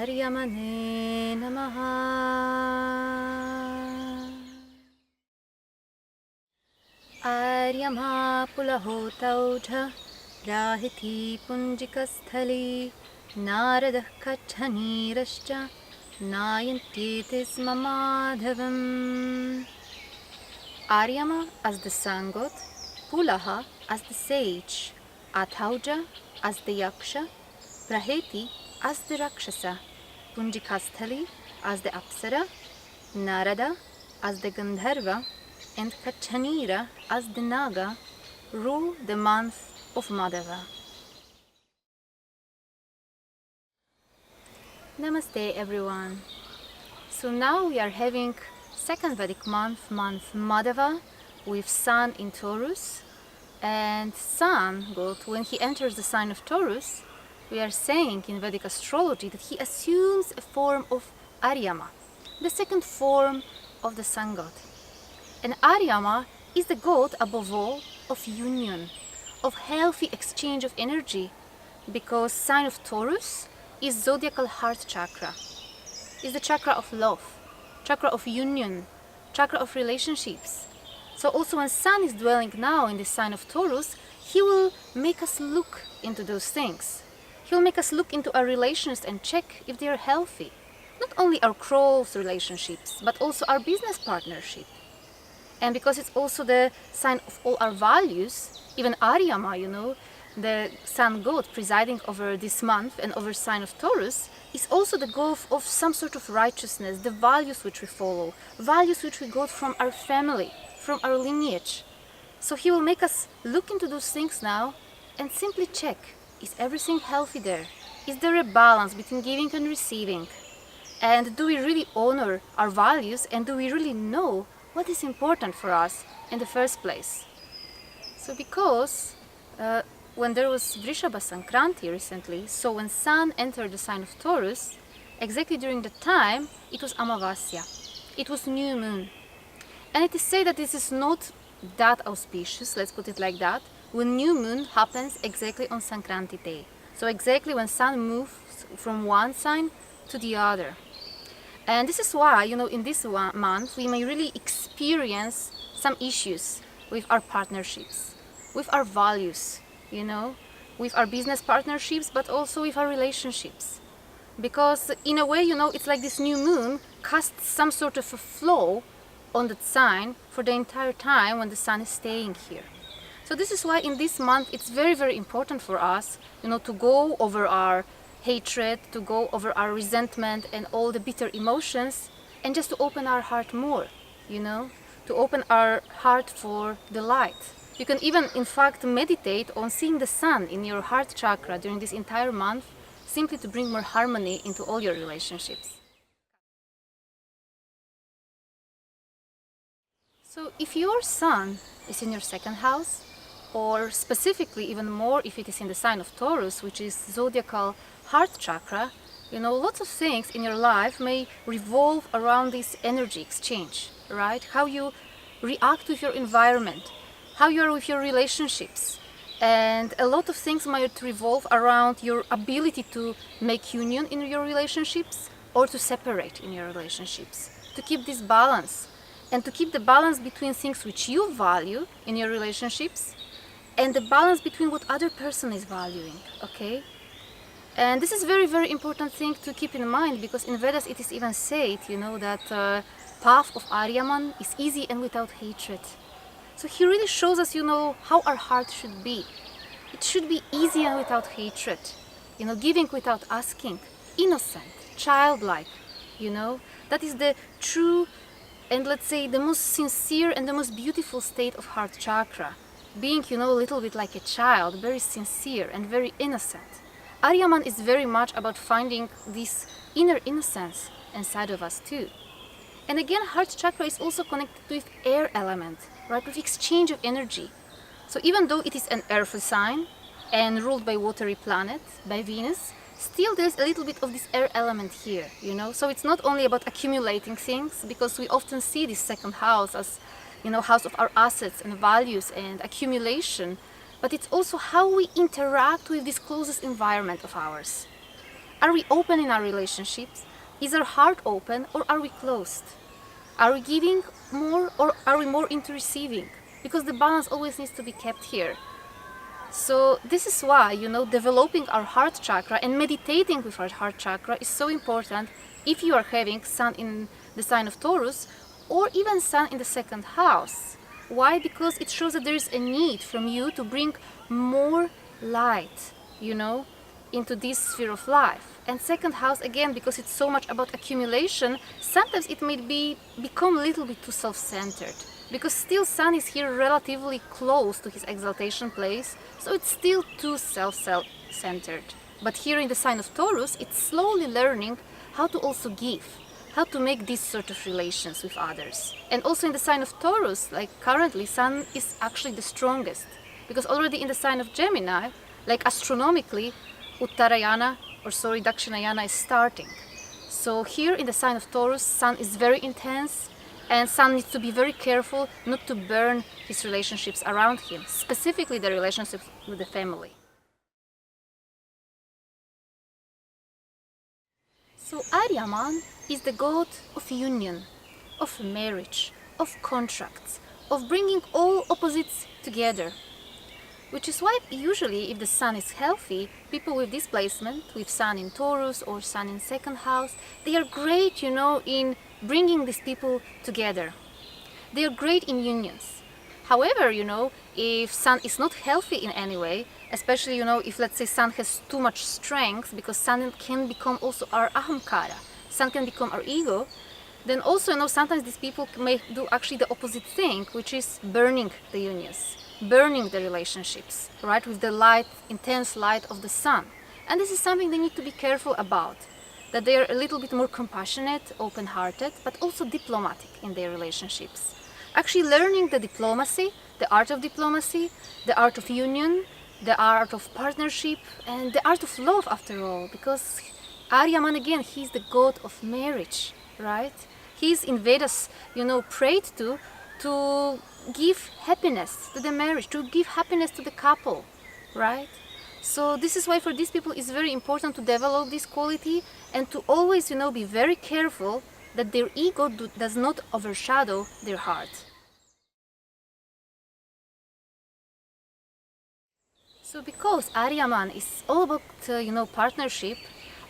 Aryamane namaha. Aryama pulahotauja rahiti punjikasthali naradah kachanirascha nayantyetis mamadhavam. Aryama as the sun god, Pulaha as the sage, Athauja as the yaksha, Praheti as the rakshasa, Punjikasthali as the apsara, Narada as the Gandharva, and Kachanira as the Naga rule the month of Madhava. Namaste everyone. So now we are having second Vedic month Madhava, with Sun in Taurus, and Sun god, when he enters the sign of Taurus, we are saying in Vedic Astrology that he assumes a form of Aryama, the second form of the Sun god. And Aryama is the god above all of union, of healthy exchange of energy, because sign of Taurus is zodiacal heart chakra, is the chakra of love, chakra of union, chakra of relationships. So also when Sun is dwelling now in the sign of Taurus, he will make us look into those things. He will make us look into our relations and check if they are healthy. Not only our close relationships, but also our business partnership. And because it's also the sign of all our values, even Aryama, the sun god presiding over this month and over sign of Taurus, is also the god of some sort of righteousness, the values which we follow, values which we got from our family, from our lineage. So he will make us look into those things now and simply check, is everything healthy there? Is there a balance between giving and receiving? And do we really honor our values, and do we really know what is important for us in the first place? So because when there was Vrishabha Sankranti recently, so when Sun entered the sign of Taurus, exactly during the time it was Amavasya, it was new moon. And it is said that this is not that auspicious, let's put it like that, when new moon happens exactly on Sankranti day. So exactly when Sun moves from one sign to the other. And this is why, in this month we may really experience some issues with our partnerships, with our values, with our business partnerships, but also with our relationships. Because in a way, it's like this new moon casts some sort of a flow on that sign for the entire time when the Sun is staying here. So this is why in this month it's very, very important for us, to go over our hatred, to go over our resentment and all the bitter emotions, and just to open our heart more, to open our heart for the light. You can even, in fact, meditate on seeing the Sun in your heart chakra during this entire month, simply to bring more harmony into all your relationships. So if your Sun is in your second house, or specifically even more if it is in the sign of Taurus, which is zodiacal heart chakra, lots of things in your life may revolve around this energy exchange, right? How you react with your environment, how you are with your relationships, and a lot of things might revolve around your ability to make union in your relationships or to separate in your relationships, to keep this balance, and to keep the balance between things which you value in your relationships and the balance between what other person is valuing, okay? And this is very, very important thing to keep in mind, because in Vedas it is even said, that path of Aryaman is easy and without hatred. So he really shows us, how our heart should be. It should be easy and without hatred, giving without asking, innocent, childlike, that is the true and, let's say, the most sincere and the most beautiful state of heart chakra. Being, a little bit like a child, very sincere and very innocent. Aryaman is very much about finding this inner innocence inside of us too. And again, heart chakra is also connected with air element, right, with exchange of energy. So even though it is an earthly sign and ruled by watery planet, by Venus, still there's a little bit of this air element here, So it's not only about accumulating things, because we often see this second house as, house of our assets and values and accumulation, but it's also how we interact with this closest environment of ours. Are we open in our relationships? Is our heart open or are we closed? Are we giving more or are we more into receiving? Because the balance always needs to be kept here. So this is why, developing our heart chakra and meditating with our heart chakra is so important if you are having Sun in the sign of Taurus or even Sun in the second house. Why? Because it shows that there is a need from you to bring more light, into this sphere of life. And second house, again, because it's so much about accumulation, sometimes it may become a little bit too self-centered. Because still Sun is here relatively close to his exaltation place, so it's still too self-centered. But here in the sign of Taurus, it's slowly learning how to also give, how to make these sort of relations with others. And also in the sign of Taurus, like currently, Sun is actually the strongest. Because already in the sign of Gemini, like astronomically, Uttarayana, Dakshinayana is starting. So here in the sign of Taurus, Sun is very intense, and Sun needs to be very careful not to burn his relationships around him, specifically the relationships with the family. So Aryaman is the god of union, of marriage, of contracts, of bringing all opposites together. Which is why usually if the Sun is healthy, people with this placement, with Sun in Taurus or Sun in second house, they are great, in bringing these people together. They are great in unions. However, if Sun is not healthy in any way, especially, if let's say Sun has too much strength, because Sun can become also our ahamkara, Sun can become our ego, then also, sometimes these people may do actually the opposite thing, which is burning the unions, burning the relationships, right, with the light, intense light of the Sun. And this is something they need to be careful about, that they are a little bit more compassionate, open-hearted, but also diplomatic in their relationships. Actually learning the diplomacy, the art of diplomacy, the art of union, the art of partnership, and the art of love after all, because Aryaman, again, he's the god of marriage, right? He's in Vedas, prayed to give happiness to the marriage, to give happiness to the couple, right? So this is why for these people it's very important to develop this quality and to always, be very careful that their ego does not overshadow their heart. So because Aryaman is all about, partnership,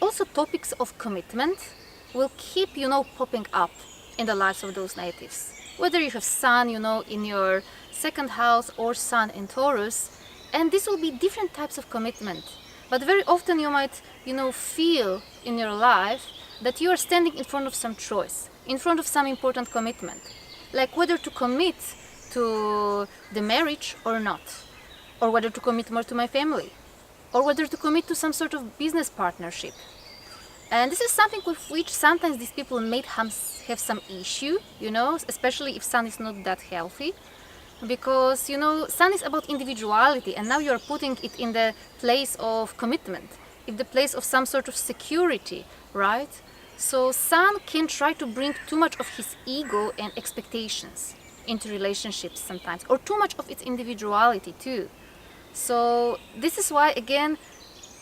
also topics of commitment will keep, popping up in the lives of those natives. Whether you have Sun, in your second house or Sun in Taurus, and this will be different types of commitment. But very often you might, feel in your life that you are standing in front of some choice, in front of some important commitment, like whether to commit to the marriage or not, or whether to commit more to my family, or whether to commit to some sort of business partnership. And this is something with which sometimes these people may have some issue, especially if Sun is not that healthy. Because, Sun is about individuality, and now you're putting it in the place of commitment, in the place of some sort of security, right? So Sun can try to bring too much of his ego and expectations into relationships sometimes, or too much of its individuality too. So this is why, again,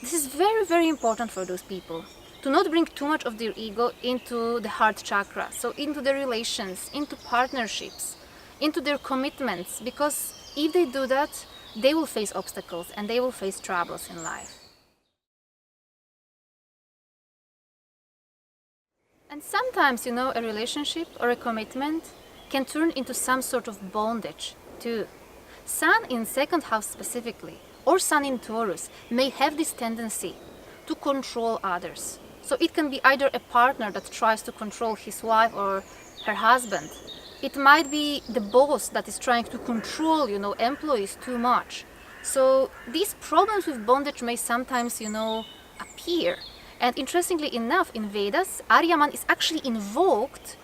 this is very, very important for those people, to not bring too much of their ego into the heart chakra, so into their relations, into partnerships, into their commitments, because if they do that, they will face obstacles and they will face troubles in life. And sometimes, a relationship or a commitment can turn into some sort of bondage too. Sun in second house specifically, or Sun in Taurus, may have this tendency to control others. So it can be either a partner that tries to control his wife or her husband. It might be the boss that is trying to control, employees too much. So these problems with bondage may sometimes, appear. And interestingly enough, in Vedas, Aryaman is actually invoked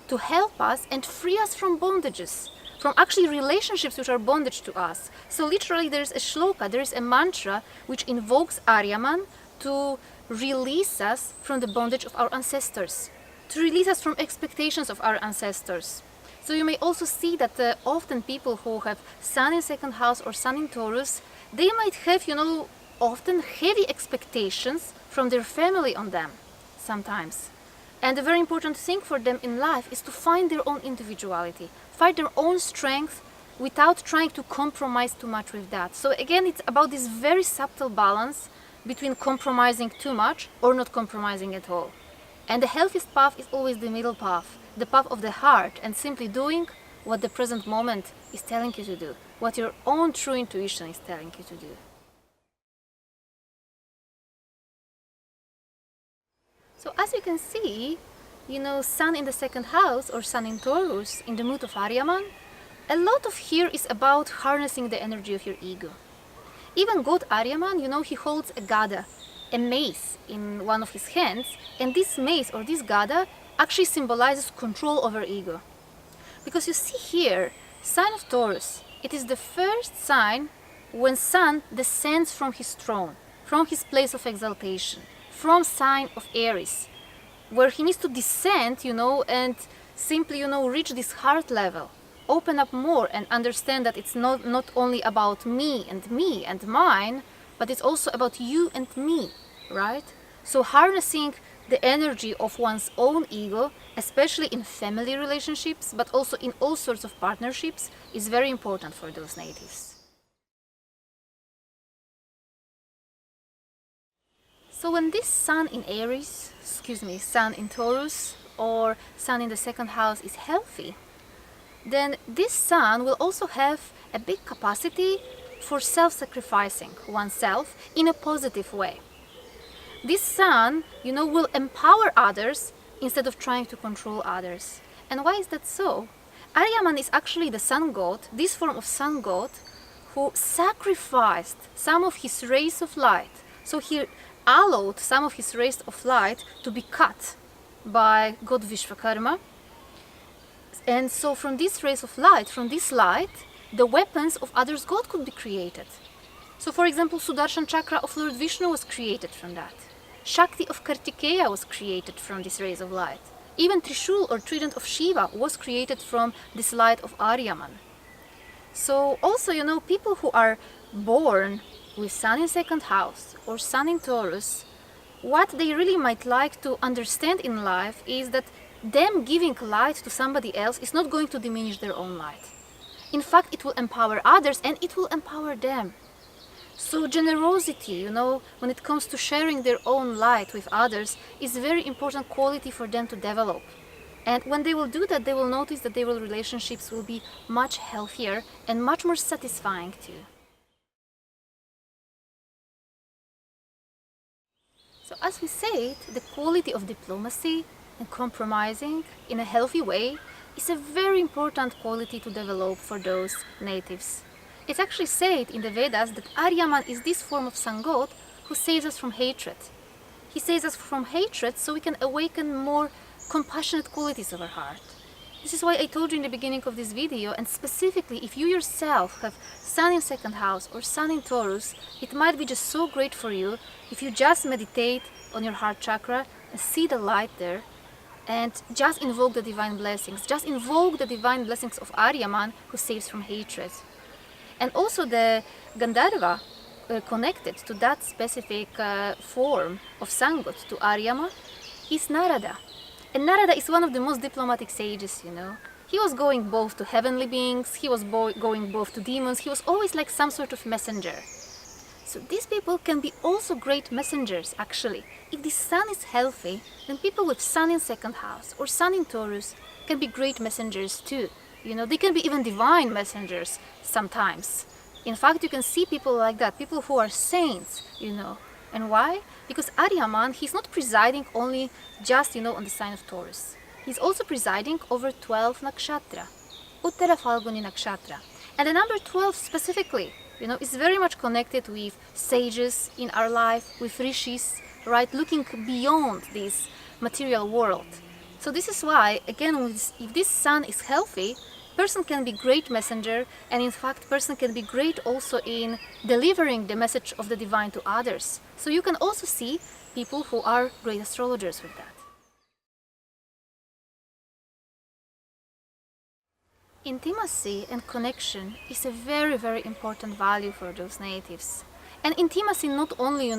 to help us and free us from bondages, from actually relationships which are bondage to us. So literally there is a shloka, there is a mantra which invokes Aryaman to release us from the bondage of our ancestors, to release us from expectations of our ancestors. So you may also see that often people who have Sun in second house or Sun in Taurus, they might have, often heavy expectations from their family on them sometimes. And a very important thing for them in life is to find their own individuality, find their own strength without trying to compromise too much with that. So again, it's about this very subtle balance between compromising too much or not compromising at all. And the healthiest path is always the middle path, the path of the heart, and simply doing what the present moment is telling you to do, what your own true intuition is telling you to do. So as you can see, Sun in the second house or Sun in Taurus in the mood of Aryaman, a lot of here is about harnessing the energy of your ego. Even God Aryaman, he holds a gada, a mace in one of his hands, and this mace or this gada actually symbolizes control over ego. Because you see here, sign of Taurus, it is the first sign when Sun descends from his throne, from his place of exaltation, from sign of Aries, where he needs to descend, and simply, reach this heart level, open up more and understand that it's not only about me and mine, but it's also about you and me, right? So harnessing the energy of one's own ego, especially in family relationships, but also in all sorts of partnerships, is very important for those natives. So when this Sun in Aries, Sun in Taurus, or Sun in the second house is healthy, then this Sun will also have a big capacity for self-sacrificing oneself in a positive way. This Sun, will empower others instead of trying to control others. And why is that so? Aryaman is actually the sun god, this form of sun god, who sacrificed some of his rays of light. So he allowed some of his rays of light to be cut by God Vishvakarma. And so from these rays of light, from this light, the weapons of others' God could be created. So for example, Sudarshan Chakra of Lord Vishnu was created from that. Shakti of Kartikeya was created from these rays of light. Even Trishul or Trident of Shiva was created from this light of Aryaman. So also, people who are born with Sun in second house or Sun in Taurus, what they really might like to understand in life is that them giving light to somebody else is not going to diminish their own light. In fact, it will empower others and it will empower them. So generosity, when it comes to sharing their own light with others, is a very important quality for them to develop. And when they will do that, they will notice that their relationships will be much healthier and much more satisfying too. So as we said, the quality of diplomacy and compromising in a healthy way is a very important quality to develop for those natives. It's actually said in the Vedas that Aryaman is this form of sun god who saves us from hatred. He saves us from hatred so we can awaken more compassionate qualities of our heart. This is why I told you in the beginning of this video, and specifically if you yourself have Sun in second house or Sun in Taurus, it might be just so great for you if you just meditate on your heart chakra and see the light there and just invoke the divine blessings. Just invoke the divine blessings of Aryaman who saves from hatred. And also the Gandharva connected to that specific form of sun god, to Aryama, is Narada. And Narada is one of the most diplomatic sages, He was going both to heavenly beings, he was going both to demons, he was always like some sort of messenger. So these people can be also great messengers, actually. If the sun is healthy, then people with Sun in second house or Sun in Taurus can be great messengers too. They can be even divine messengers sometimes. In fact, you can see people like that, people who are saints, And why? Because Aryaman, he's not presiding only just, on the sign of Taurus. He's also presiding over 12 nakshatra, Uttara Falguni nakshatra. And the number 12 specifically, is very much connected with sages in our life, with rashis, right? Looking beyond this material world. So this is why, again, if this sun is healthy, person can be great messenger, and in fact person can be great also in delivering the message of the divine to others. So you can also see people who are great astrologers with that. Intimacy and connection is a very, very important value for those natives. And intimacy not only,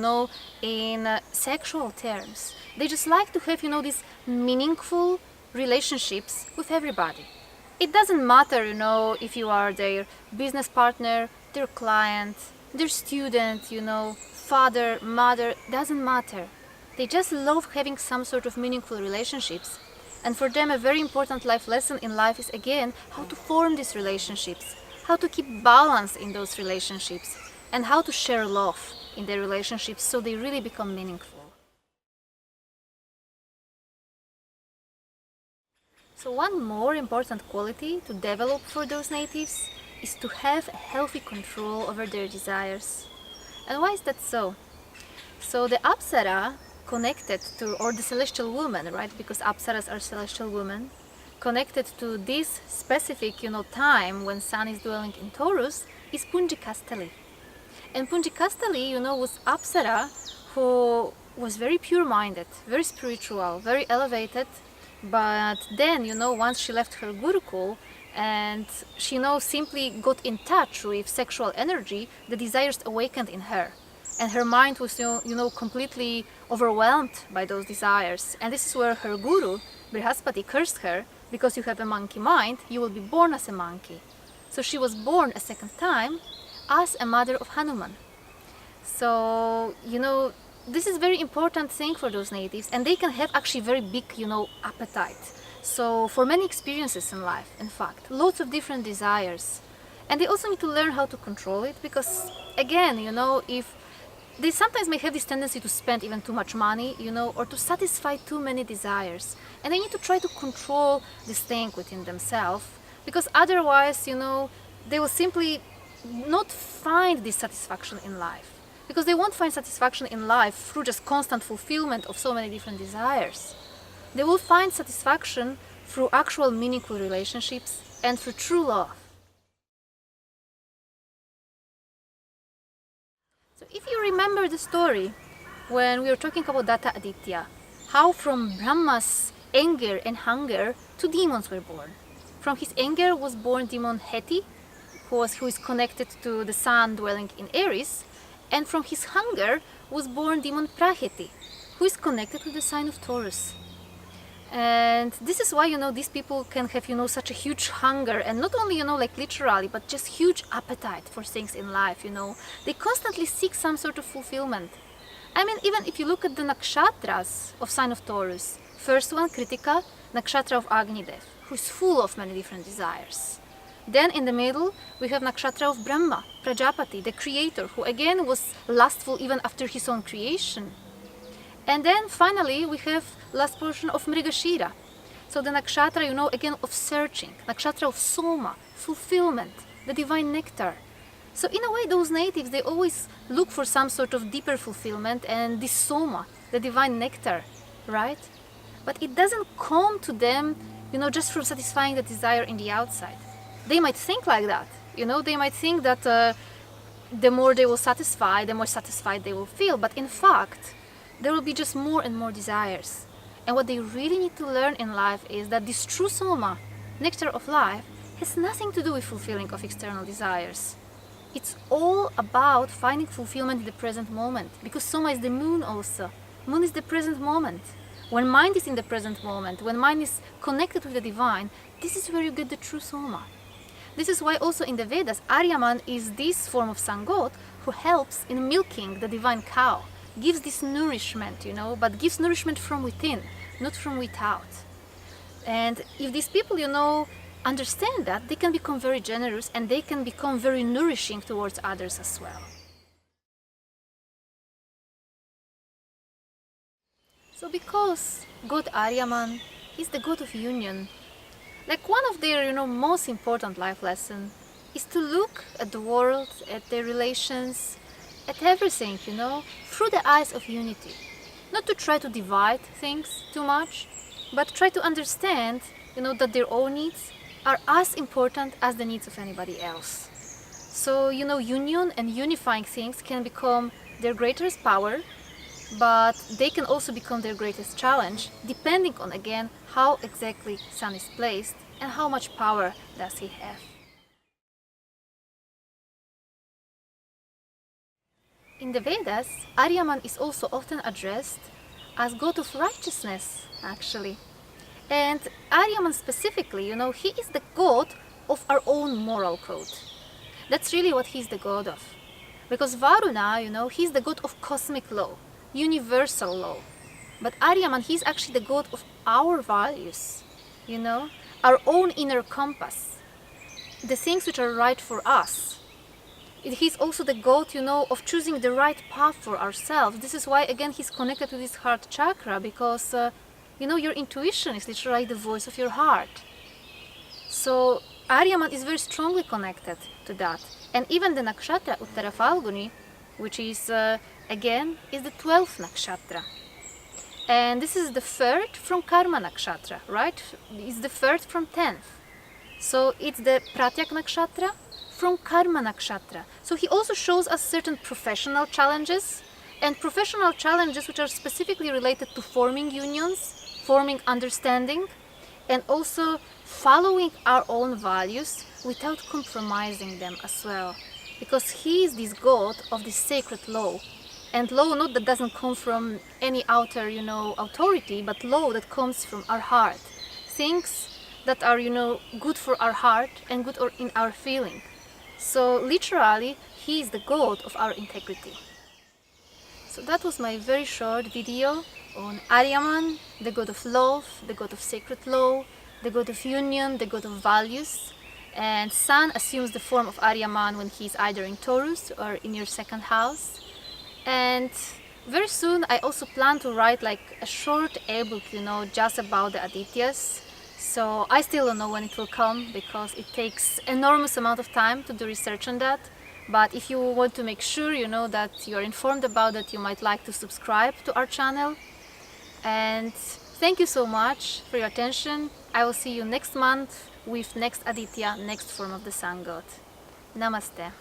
in sexual terms. They just like to have, these meaningful relationships with everybody. It doesn't matter, if you are their business partner, their client, their student, father, mother, doesn't matter. They just love having some sort of meaningful relationships. And for them, a very important life lesson in life is, again, how to form these relationships, how to keep balance in those relationships, and how to share love in their relationships so they really become meaningful. So one more important quality to develop for those natives is to have a healthy control over their desires. And why is that so? So the Apsara connected to, or the celestial woman, right? Because Apsaras are celestial women, connected to this specific, time when Sun is dwelling in Taurus is Punjikastali. And Punjikastali, was Apsara who was very pure-minded, very spiritual, very elevated. But then, once she left her Gurukul and she, simply got in touch with sexual energy, the desires awakened in her. And her mind was, completely overwhelmed by those desires. And this is where her guru, Brihaspati, cursed her, because you have a monkey mind, you will be born as a monkey. So she was born a second time as a mother of Hanuman. So, this is very important thing for those natives, and they can have actually very big, appetite. So for many experiences in life, in fact, lots of different desires. And they also need to learn how to control it, because again, if they sometimes may have this tendency to spend even too much money, or to satisfy too many desires. And they need to try to control this thing within themselves, because otherwise, they will simply not find this satisfaction in life. Because they won't find satisfaction in life through just constant fulfillment of so many different desires. They will find satisfaction through actual meaningful relationships and through true love. So if you remember the story when we were talking about Data Aditya, how from Brahma's anger and hunger, two demons were born. From his anger was born demon Heti, who is connected to the sun dwelling in Aries, and from his hunger was born demon Praheti, who is connected to the sign of Taurus. And this is why, these people can have, such a huge hunger, and not only, like literally, but just huge appetite for things in life, They constantly seek some sort of fulfillment. I mean, even if you look at the nakshatras of sign of Taurus, first one, Kritika, nakshatra of Agnidev, who is full of many different desires. Then in the middle, we have nakshatra of Brahma, Prajapati, the creator, who again was lustful even after his own creation. And then finally, we have last portion of Mrigashira. So the nakshatra, again of searching, nakshatra of Soma, fulfillment, the divine nectar. So in a way, those natives, they always look for some sort of deeper fulfillment, and this Soma, the divine nectar, right? But it doesn't come to them, just from satisfying the desire in the outside. They might think like that, they might think that the more they will satisfy, the more satisfied they will feel. But in fact, there will be just more and more desires. And what they really need to learn in life is that this true Soma, nectar of life, has nothing to do with fulfilling of external desires. It's all about finding fulfillment in the present moment, because Soma is the moon also. Moon is the present moment. When mind is in the present moment, when mind is connected with the divine, this is where you get the true Soma. This is why also in the Vedas, Aryaman is this form of sun god who helps in milking the divine cow, gives this nourishment, but gives nourishment from within, not from without. And if these people, understand that, they can become very generous and they can become very nourishing towards others as well. So because God Aryaman is the god of union, like one of their, most important life lessons is to look at the world, at their relations, at everything, through the eyes of unity. Not to try to divide things too much, but try to understand, that their own needs are as important as the needs of anybody else. So, union and unifying things can become their greatest power, but they can also become their greatest challenge, depending on, again, how exactly Sun is placed and how much power does he have. In the Vedas, Aryaman is also often addressed as god of righteousness, actually. And Aryaman specifically, he is the god of our own moral code. That's really what he's the god of. Because Varuna, he's the god of cosmic law, universal law. But Aryaman, he's actually the god of our values, our own inner compass, the things which are right for us. He's also the god, of choosing the right path for ourselves. This is why, again, he's connected to this heart chakra, because, your intuition is literally the voice of your heart. So Aryaman is very strongly connected to that. And even the nakshatra Uttara Falguni, which is, again, is the 12th nakshatra. And this is the third from Karma nakshatra, right? It's the third from 10th. So it's the Pratyak nakshatra from Karma nakshatra. So he also shows us certain professional challenges, and professional challenges which are specifically related to forming unions, forming understanding, and also following our own values without compromising them as well. Because he is this god of this sacred law. And law not that doesn't come from any outer, authority, but law that comes from our heart. Things that are, good for our heart and good in our feeling. So literally, he is the god of our integrity. So that was my very short video on Aryaman, the god of love, the god of sacred law, the god of union, the god of values. And Sun assumes the form of Aryaman when he's either in Taurus or in your second house. And very soon I also plan to write like a short ebook, just about the Adityas. So I still don't know when it will come, because it takes enormous amount of time to do research on that. But if you want to make sure, that you are informed about that, you might like to subscribe to our channel. And thank you so much for your attention. I will see you next month with next Aditya, next form of the Sun God. Namaste.